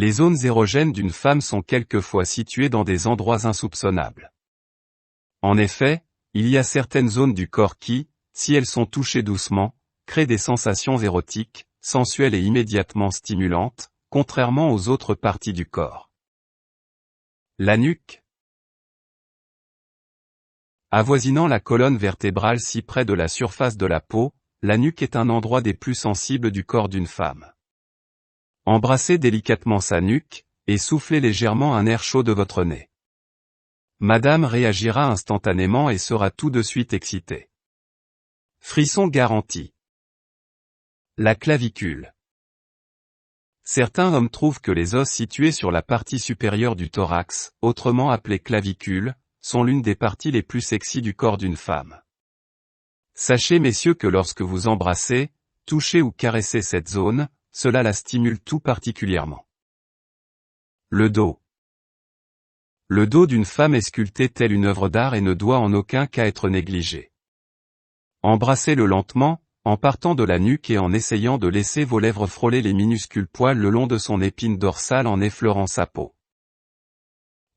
Les zones érogènes d'une femme sont quelquefois situées dans des endroits insoupçonnables. En effet, il y a certaines zones du corps qui, si elles sont touchées doucement, créent des sensations érotiques, sensuelles et immédiatement stimulantes, contrairement aux autres parties du corps. La nuque. Avoisinant la colonne vertébrale si près de la surface de la peau, la nuque est un endroit des plus sensibles du corps d'une femme. Embrassez délicatement sa nuque, et soufflez légèrement un air chaud de votre nez. Madame réagira instantanément et sera tout de suite excitée. Frisson garanti. La clavicule. Certains hommes trouvent que les os situés sur la partie supérieure du thorax, autrement appelés clavicules, sont l'une des parties les plus sexy du corps d'une femme. Sachez messieurs que lorsque vous embrassez, touchez ou caressez cette zone, cela la stimule tout particulièrement. Le dos. Le dos d'une femme est sculpté telle une œuvre d'art et ne doit en aucun cas être négligé. Embrassez-le lentement, en partant de la nuque et en essayant de laisser vos lèvres frôler les minuscules poils le long de son épine dorsale en effleurant sa peau.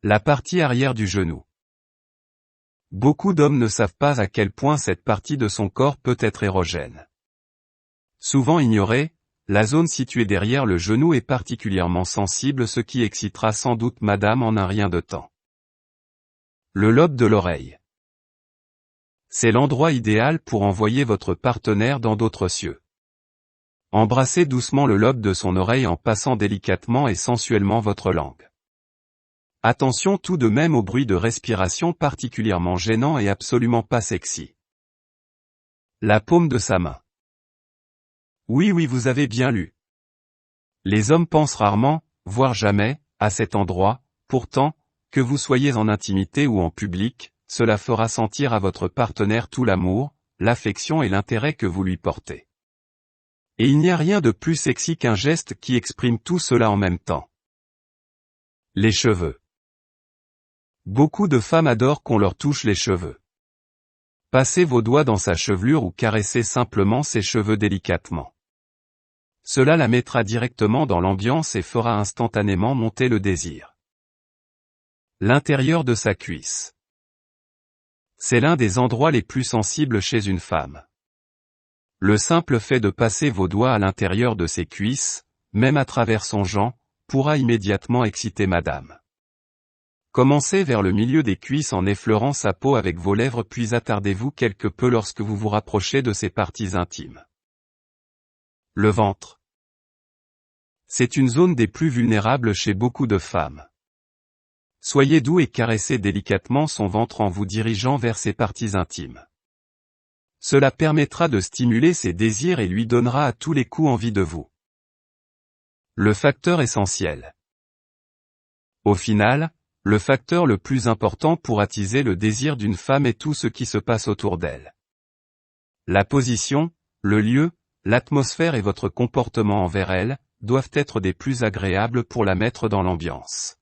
La partie arrière du genou. Beaucoup d'hommes ne savent pas à quel point cette partie de son corps peut être érogène. Souvent ignorée, la zone située derrière le genou est particulièrement sensible, ce qui excitera sans doute madame en un rien de temps. Le lobe de l'oreille. C'est l'endroit idéal pour envoyer votre partenaire dans d'autres cieux. Embrassez doucement le lobe de son oreille en passant délicatement et sensuellement votre langue. Attention tout de même au bruit de respiration particulièrement gênant et absolument pas sexy. La paume de sa main. Oui, vous avez bien lu. Les hommes pensent rarement, voire jamais, à cet endroit, pourtant, que vous soyez en intimité ou en public, cela fera sentir à votre partenaire tout l'amour, l'affection et l'intérêt que vous lui portez. Et il n'y a rien de plus sexy qu'un geste qui exprime tout cela en même temps. Les cheveux. Beaucoup de femmes adorent qu'on leur touche les cheveux. Passez vos doigts dans sa chevelure ou caressez simplement ses cheveux délicatement. Cela la mettra directement dans l'ambiance et fera instantanément monter le désir. L'intérieur de sa cuisse. C'est l'un des endroits les plus sensibles chez une femme. Le simple fait de passer vos doigts à l'intérieur de ses cuisses, même à travers son jean, pourra immédiatement exciter madame. Commencez vers le milieu des cuisses en effleurant sa peau avec vos lèvres puis attardez-vous quelque peu lorsque vous vous rapprochez de ses parties intimes. Le ventre. C'est une zone des plus vulnérables chez beaucoup de femmes. Soyez doux et caressez délicatement son ventre en vous dirigeant vers ses parties intimes. Cela permettra de stimuler ses désirs et lui donnera à tous les coups envie de vous. Le facteur essentiel. Au final, le facteur le plus important pour attiser le désir d'une femme est tout ce qui se passe autour d'elle. La position, le lieu, l'atmosphère et votre comportement envers elle, doivent être des plus agréables pour la mettre dans l'ambiance.